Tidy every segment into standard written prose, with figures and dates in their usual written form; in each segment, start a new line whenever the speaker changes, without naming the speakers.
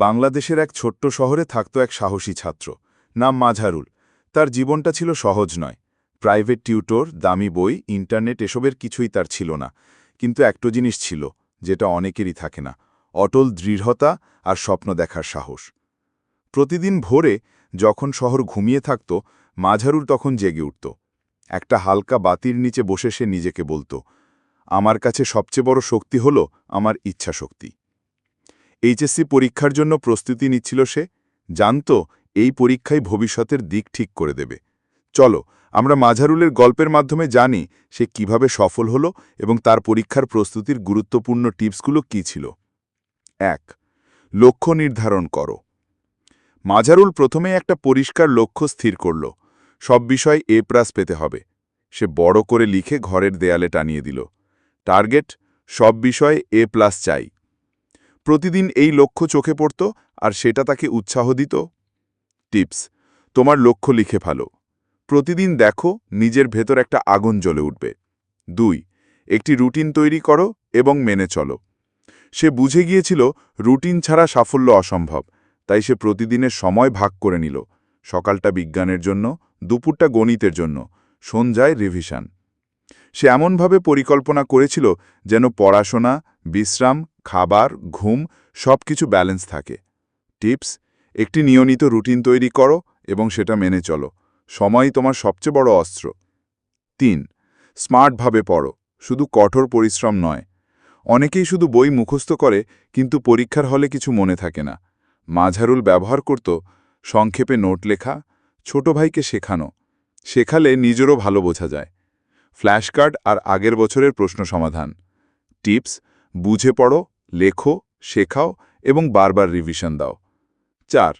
বাংলাদেশের এক ছোট্ট শহরে থাকত এক সাহসী ছাত্র, নাম মাঝারুল। তার জীবনটা ছিল সহজ নয়। প্রাইভেট টিউটর, দামি বই, ইন্টারনেট এসবের কিছুই তার ছিল না। কিন্তু একটা জিনিস ছিল, যেটা অনেকেরই থাকে না: অটল দৃঢ়তা আর স্বপ্ন দেখার সাহস। প্রতিদিন ভোরে যখন শহর ঘুমিয়ে থাকত, মাঝারুল তখন জেগে উঠত। একটা হালকা বাতির নিচে বসে সে নিজেকে বলত, আমার কাছে সবচেয়ে বড় শক্তি হল আমার ইচ্ছাশক্তি। এইচএসসি পরীক্ষার জন্য প্রস্তুতি নিচ্ছিল সে, জানত এই পরীক্ষাই ভবিষ্যতের দিক ঠিক করে দেবে। চলো আমরা মাঝারুলের গল্পের মাধ্যমে জানি সে কিভাবে সফল হলো এবং তার পরীক্ষার প্রস্তুতির গুরুত্বপূর্ণ টিপসগুলো কী ছিল। ১. লক্ষ্য নির্ধারণ করো। মাঝারুল প্রথমে একটা পরিষ্কার লক্ষ্য স্থির করল। সব বিষয় A+ পেতে হবে। সে বড় করে লিখে ঘরের দেয়ালে টানিয়ে দিল, টার্গেট, সব বিষয়ে A+ চাই। প্রতিদিন এই লক্ষ্য চোখে পড়ত আর সেটা তাকে উৎসাহ দিত। টিপস: তোমার লক্ষ্য লিখে ফেলো। প্রতিদিন দেখো নিজের ভেতর একটা আগুন জ্বলে উঠবে। ২. একটি রুটিন তৈরি করো এবং মেনে চলো। সে বুঝে গিয়েছিল রুটিন ছাড়া সাফল্য অসম্ভব, তাই সে প্রতিদিনের সময় ভাগ করে নিল। সকালটা বিজ্ঞানের জন্য, দুপুরটা গণিতের জন্য, সন্ধ্যায় রিভিশন। সে এমনভাবে পরিকল্পনা করেছিল যেন পড়াশোনা, বিশ্রাম, খাবার, ঘুম সবকিছু ব্যালেন্স থাকে। টিপস: একটি নিয়মিত রুটিন তৈরি করো এবং সেটা মেনে চলো। সময়ই তোমার সবচেয়ে বড় অস্ত্র। ৩. স্মার্টভাবে পড়ো, শুধু কঠোর পরিশ্রম নয়। অনেকেই শুধু বই মুখস্থ করে, কিন্তু পরীক্ষার হলে কিছু মনে থাকে না। মাঝারুল ব্যবহার করত সংক্ষেপে নোট লেখা, ছোট ভাইকে শেখানো। শেখালে নিজেরও ভালো বোঝা যায়। ফ্ল্যাশকার্ড আর আগের বছরের প্রশ্ন সমাধান। টিপস: বুঝে পড়ো, লেখো, শেখাও এবং বারবার রিভিশন দাও। ৪.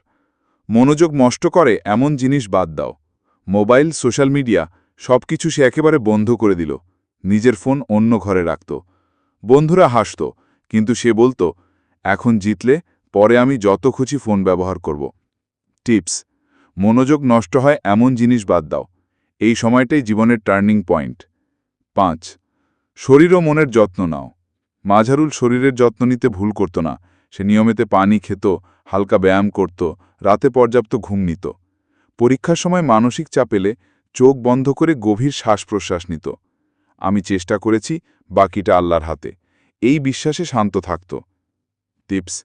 মনোযোগ নষ্ট করে এমন জিনিস বাদ দাও। মোবাইল, সোশ্যাল মিডিয়া সবকিছু সে একেবারে বন্ধ করে দিল। নিজের ফোন অন্য ঘরে রাখত। বন্ধুরা হাসত, কিন্তু সে বলতো, এখন জিতলে পরে আমি যত খুশি ফোন ব্যবহার করব। টিপস: মনোযোগ নষ্ট হয় এমন জিনিস বাদ দাও। এই সময়টাই জীবনের টার্নিং পয়েন্ট। ৫. শরীর ও মনের যত্ন নাও। মাঝারুল শরীরের যত্ন নিতে ভুল করত না। সে নিয়মিত পানি খেত, হালকা ব্যায়াম করত, রাতে পর্যাপ্ত ঘুম নিত। পরীক্ষার সময় মানসিক চাপ এলে চোখ বন্ধ করে গভীর শ্বাস-প্রশ্বাস নিত। আমি চেষ্টা করেছি, বাকিটা আল্লাহর হাতে, এই বিশ্বাসে শান্ত থাকত। টিপস: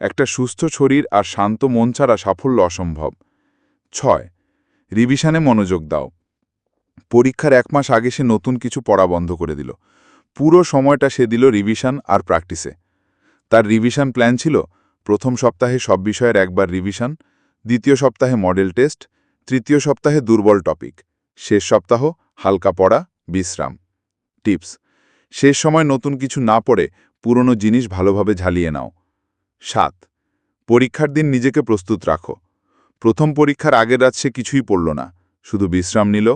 একটা সুস্থ শরীর আর শান্ত মন ছাড়া সাফল্য অসম্ভব। ৬. রিভিশনে মনোযোগ দাও। পরীক্ষার ১ মাস আগে সে নতুন কিছু পড়া বন্ধ করে দিল। পুরো সময়টা সে দিল রিভিশন আর প্র্যাকটিসে। তার রিভিশন প্ল্যান ছিল: প্রথম সপ্তাহে সব বিষয়ের একবার রিভিশন, দ্বিতীয় সপ্তাহে মডেল টেস্ট, তৃতীয় সপ্তাহে দুর্বল টপিক, শেষ সপ্তাহ হালকা পড়া, বিশ্রাম। টিপস: শেষ সময় নতুন কিছু না পড়ে পুরনো জিনিস ভালোভাবে ঝালিয়ে নাও। ৭. পরীক্ষার দিন নিজেকে প্রস্তুত রাখো। প্রথম পরীক্ষার আগের রাত সে কিছুই পড়ল না, শুধু বিশ্রাম নিল,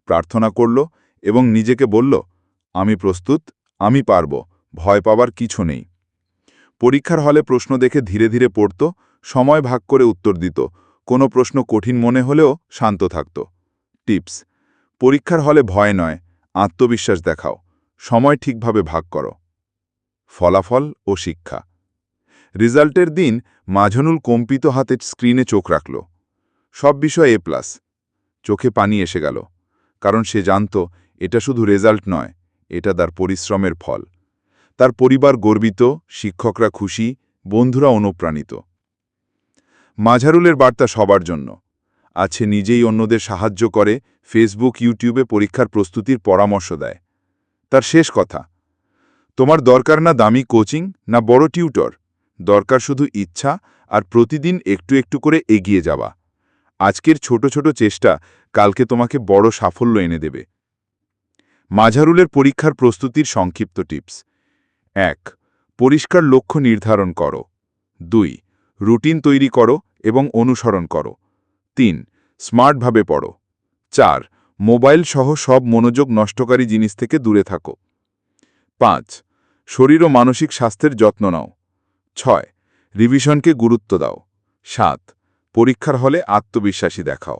প্রার্থনা করল এবং নিজেকে বলল, আমি প্রস্তুত, আমি পারব, ভয় পাবার কিছু নেই। পরীক্ষার হলে প্রশ্ন দেখে ধীরে ধীরে পড়ত, সময় ভাগ করে উত্তর দিত। কোনো প্রশ্ন কঠিন মনে হলেও শান্ত থাকত। টিপস: পরীক্ষার হলে ভয় নয়, আত্মবিশ্বাস দেখাও। সময় ঠিকভাবে ভাগ করো। ফলাফল ও শিক্ষা। রেজাল্টের দিন মাঝারুল কম্পিত হাতে স্ক্রিনে চোখ রাখল। সব বিষয় A+। চোখে পানি এসে গেল, কারণ সে জানত এটা শুধু রেজাল্ট নয়, এটা তার পরিশ্রমের ফল। তার পরিবার গর্বিত, শিক্ষকরা খুশি, বন্ধুরা অনুপ্রাণিত। মাঝারুলের বার্তা সবার জন্য আছে। নিজেই অন্যদের সাহায্য করে, ফেসবুক, ইউটিউবে পরীক্ষার প্রস্তুতির পরামর্শ দেয়। তার শেষ কথা: তোমার দরকার না দামি কোচিং, না বড় টিউটর, দরকার শুধু ইচ্ছা আর প্রতিদিন একটু একটু করে এগিয়ে যাওয়া। আজকের ছোট ছোট চেষ্টা কালকে তোমাকে বড় সাফল্য এনে দেবে। মাঝারুলের পরীক্ষার প্রস্তুতির সংক্ষিপ্ত টিপস: ১. পরিষ্কার লক্ষ্য নির্ধারণ করো। ২. রুটিন তৈরি করো এবং অনুসরণ করো। ৩. স্মার্টভাবে পড়ো। ৪. মোবাইল সহ সব মনোযোগ নষ্টকারী জিনিস থেকে দূরে থাকো। ৫. শরীর ও মানসিক স্বাস্থ্যের যত্ন নাও। ৬. রিভিশনকে গুরুত্ব দাও। ৭. পরীক্ষার হলে আত্মবিশ্বাসী দেখাও।